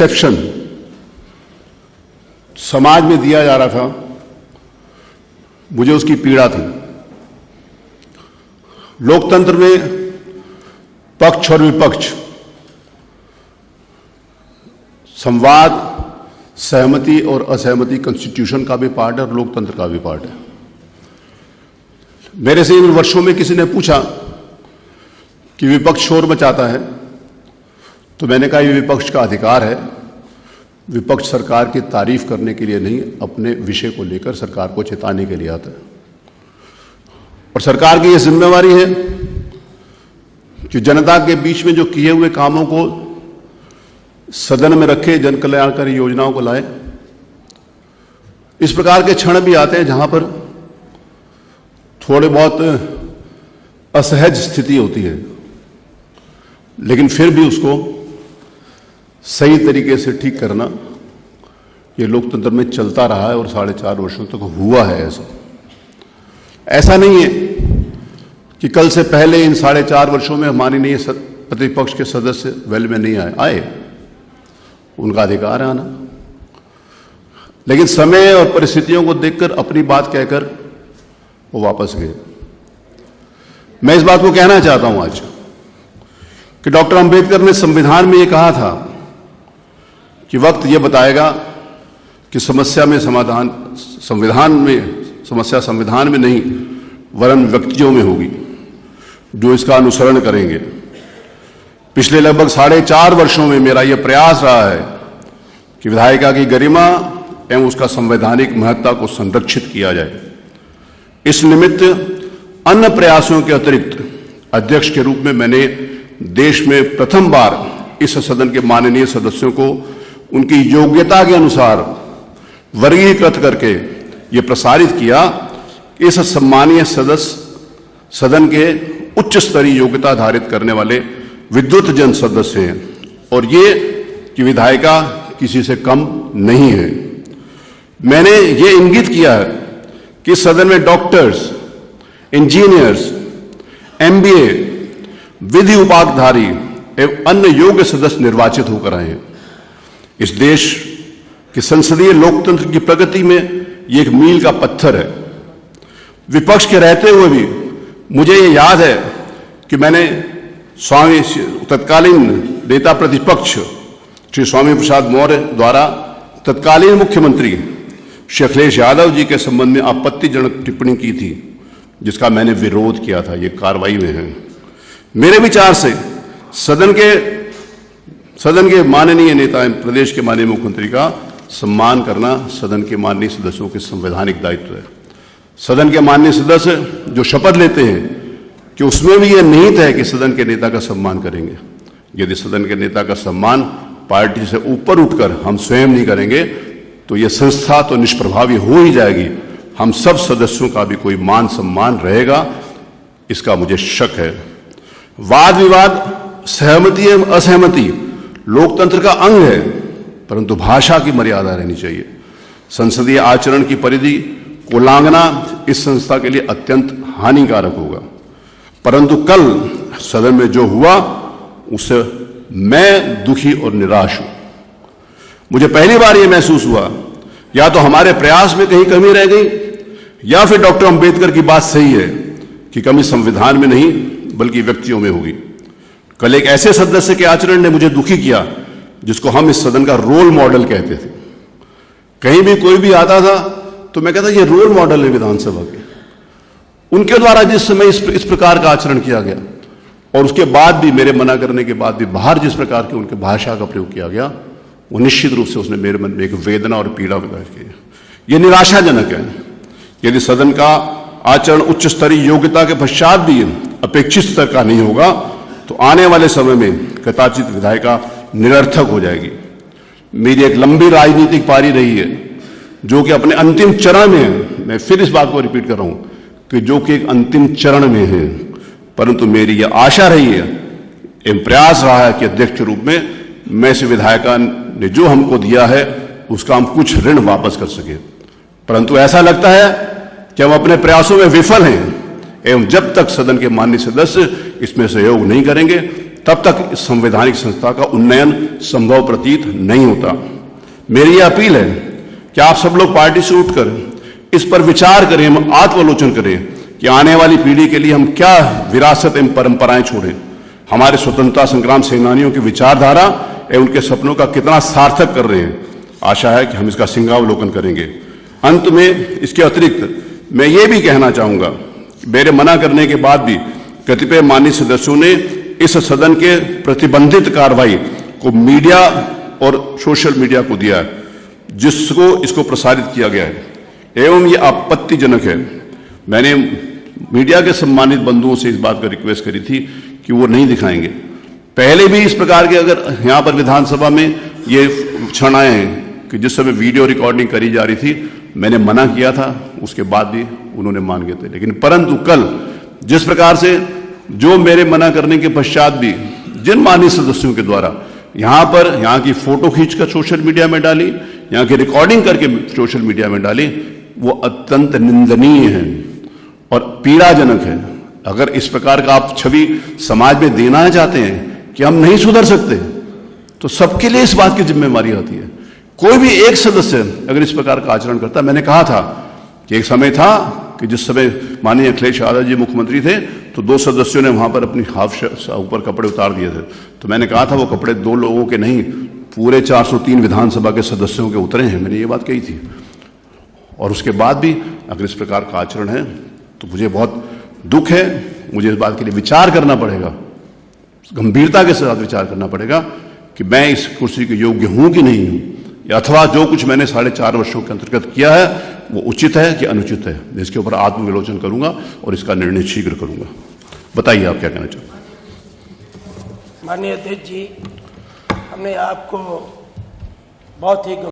Exception समाज में दिया जा रहा था, मुझे उसकी पीड़ा थी। लोकतंत्र में पक्ष और विपक्ष, संवाद, सहमति और असहमति कॉन्स्टिट्यूशन का भी पार्ट है और लोकतंत्र का भी पार्ट है। मेरे से इन वर्षों में किसी ने पूछा कि विपक्ष शोर मचाता है, तो मैंने कहा ये विपक्ष का अधिकार है। विपक्ष सरकार की तारीफ करने के लिए नहीं, अपने विषय को लेकर सरकार को चेताने के लिए आता है। और सरकार की यह जिम्मेवारी है कि जनता के बीच में जो किए हुए कामों को सदन में रखे, जन कल्याणकारी योजनाओं को लाए। इस प्रकार के क्षण भी आते हैं जहां पर थोड़े बहुत असहज स्थिति होती है, लेकिन फिर भी उसको सही तरीके से ठीक करना ये लोकतंत्र में चलता रहा है और 4.5 वर्षों तक हुआ है। ऐसा नहीं है कि कल से पहले इन 4.5 वर्षों में माननीय प्रतिपक्ष के सदस्य वेल में नहीं आए, उनका अधिकार है आना, लेकिन समय और परिस्थितियों को देखकर अपनी बात कहकर वो वापस गए। मैं इस बात को कहना चाहता हूं आज कि डॉक्टर अंबेडकर ने संविधान में ये कहा था कि वक्त ये बताएगा कि समस्या संविधान में नहीं वरन व्यक्तियों में होगी जो इसका अनुसरण करेंगे। पिछले लगभग 4.5 वर्षों में मेरा यह प्रयास रहा है कि विधायिका की गरिमा एवं उसका संवैधानिक महत्ता को संरक्षित किया जाए। इस निमित्त अन्य प्रयासों के अतिरिक्त अध्यक्ष के रूप में मैंने देश में प्रथम बार इस सदन के माननीय सदस्यों को उनकी योग्यता के अनुसार वर्गीकृत करके ये प्रसारित किया। इस सम्मानीय सदस्य सदन के उच्च स्तरीय योग्यता धारित करने वाले विद्वत जन सदस्य हैं और ये कि विधायिका किसी से कम नहीं है। मैंने ये इंगित किया है कि सदन में डॉक्टर्स, इंजीनियर्स, MBA, विधि उपाधिधारी एवं अन्य योग्य सदस्य निर्वाचित होकर आए हैं। इस देश के संसदीय लोकतंत्र की प्रगति में यह एक मील का पत्थर है। विपक्ष के रहते हुए भी मुझे ये याद है कि मैंने तत्कालीन नेता प्रतिपक्ष श्री स्वामी प्रसाद मौर्य द्वारा तत्कालीन मुख्यमंत्री श्री अखिलेश यादव जी के संबंध में आपत्तिजनक टिप्पणी की थी, जिसका मैंने विरोध किया था। ये कार्रवाई में है। मेरे विचार से सदन के माननीय नेता प्रदेश के माननीय मुख्यमंत्री का सम्मान करना सदन के माननीय सदस्यों के संवैधानिक दायित्व है। सदन के माननीय सदस्य जो शपथ लेते हैं कि उसमें भी यह निहित है कि सदन के नेता का सम्मान करेंगे। यदि सदन के नेता का सम्मान पार्टी से ऊपर उठकर हम स्वयं नहीं करेंगे तो यह संस्था तो निष्प्रभावी हो ही जाएगी। हम सब सदस्यों का भी कोई मान सम्मान रहेगा, इसका मुझे शक है। वाद विवाद, सहमति एवं असहमति लोकतंत्र का अंग है, परंतु भाषा की मर्यादा रहनी चाहिए। संसदीय आचरण की परिधि को उल्लंघना इस संस्था के लिए अत्यंत हानिकारक होगा। परंतु कल सदन में जो हुआ उससे मैं दुखी और निराश हूं। मुझे पहली बार यह महसूस हुआ या तो हमारे प्रयास में कहीं कमी रह गई या फिर डॉक्टर अंबेडकर की बात सही है कि कमी संविधान में नहीं बल्कि व्यक्तियों में होगी। कल एक ऐसे सदस्य के आचरण ने मुझे दुखी किया जिसको हम इस सदन का रोल मॉडल कहते थे। कहीं भी कोई भी आता था तो मैं कहता ये रोल मॉडल है विधानसभा के। उनके द्वारा जिस समय इस प्रकार का आचरण किया गया और उसके बाद भी मेरे मना करने के बाद भी बाहर जिस प्रकार की उनके भाषा का प्रयोग किया गया, वो निश्चित रूप से उसने मेरे मन में एक वेदना और पीड़ा पैदा की। यह निराशाजनक है। यदि सदन का आचरण उच्च स्तरीय योग्यता के पश्चात भी अपेक्षित स्तर का नहीं होगा तो आने वाले समय में कदाचित विधायिका निरर्थक हो जाएगी। मेरी एक लंबी राजनीतिक पारी रही है जो कि अपने अंतिम चरण में है। मैं फिर इस बात को रिपीट कर रहा हूं कि जो कि एक अंतिम चरण में है, परंतु मेरी यह आशा रही है, एक प्रयास रहा है कि अध्यक्ष के रूप में मैं इस विधायिका ने जो हमको दिया है उसका हम कुछ ऋण वापस कर सके। परंतु ऐसा लगता है कि हम अपने प्रयासों में विफल हैं एवं जब तक सदन के माननीय सदस्य इसमें सहयोग नहीं करेंगे तब तक इस संवैधानिक संस्था का उन्नयन संभव प्रतीत नहीं होता। मेरी यह अपील है कि आप सब लोग पार्टी से उठकर इस पर विचार करें, हम आत्मालोचन करें कि आने वाली पीढ़ी के लिए हम क्या विरासत एवं परंपराएं छोड़ें। हमारे स्वतंत्रता संग्राम सेनानियों की विचारधारा एवं उनके सपनों का कितना सार्थक कर रहे हैं। आशा है कि हम इसका सिंहावलोकन करेंगे। अंत में इसके अतिरिक्त मैं ये भी कहना चाहूंगा कि मेरे मना करने के बाद भी कतिपय माननीय सदस्यों ने इस सदन के प्रतिबंधित कार्रवाई को मीडिया और सोशल मीडिया को दिया है, जिसको इसको प्रसारित किया गया है एवं ये आपत्तिजनक है। मैंने मीडिया के सम्मानित बंधुओं से इस बात का रिक्वेस्ट करी थी कि वो नहीं दिखाएंगे। पहले भी इस प्रकार के अगर यहाँ पर विधानसभा में ये क्षण आए हैं कि जिस समय वीडियो रिकॉर्डिंग करी जा रही थी, मैंने मना किया था, उसके बाद भी उन्होंने मान गए थे। लेकिन परंतु कल जिस प्रकार से जो मेरे मना करने के पश्चात भी जिन माननीय सदस्यों के द्वारा यहाँ की फोटो खींचकर सोशल मीडिया में डाली, यहाँ की रिकॉर्डिंग करके सोशल मीडिया में डाली, वो अत्यंत निंदनीय है और पीड़ाजनक है। अगर इस प्रकार का आप छवि समाज में देना चाहते हैं कि हम नहीं सुधर सकते, तो सबके लिए इस बात की जिम्मेवारी होती है। कोई भी एक सदस्य अगर इस प्रकार का आचरण करता, मैंने कहा था कि एक समय था कि जिस समय माननीय अखिलेश यादव जी मुख्यमंत्री थे तो 2 सदस्यों ने वहां पर अपनी हाफ ऊपर कपड़े उतार दिए थे। तो मैंने कहा था वो कपड़े 2 लोगों के नहीं, पूरे 403 विधानसभा के सदस्यों के उतरे हैं, मैंने ये बात कही थी। और उसके बाद भी अगर इस प्रकार का आचरण है तो मुझे बहुत दुख है। मुझे इस बात के लिए विचार करना पड़ेगा, गंभीरता के साथ विचार करना पड़ेगा कि मैं इस कुर्सी के योग्य हूं कि नहीं हूं, अथवा जो कुछ मैंने 4.5 वर्षों के अंतर्गत किया है वो उचित है कि अनुचित है। इसके ऊपर आत्मविलोचन करूंगा और इसका निर्णय शीघ्र करूंगा। बताइए आप क्या कहना चाहते हैं। माननीय अध्यक्ष जी, हमने आपको बहुत ही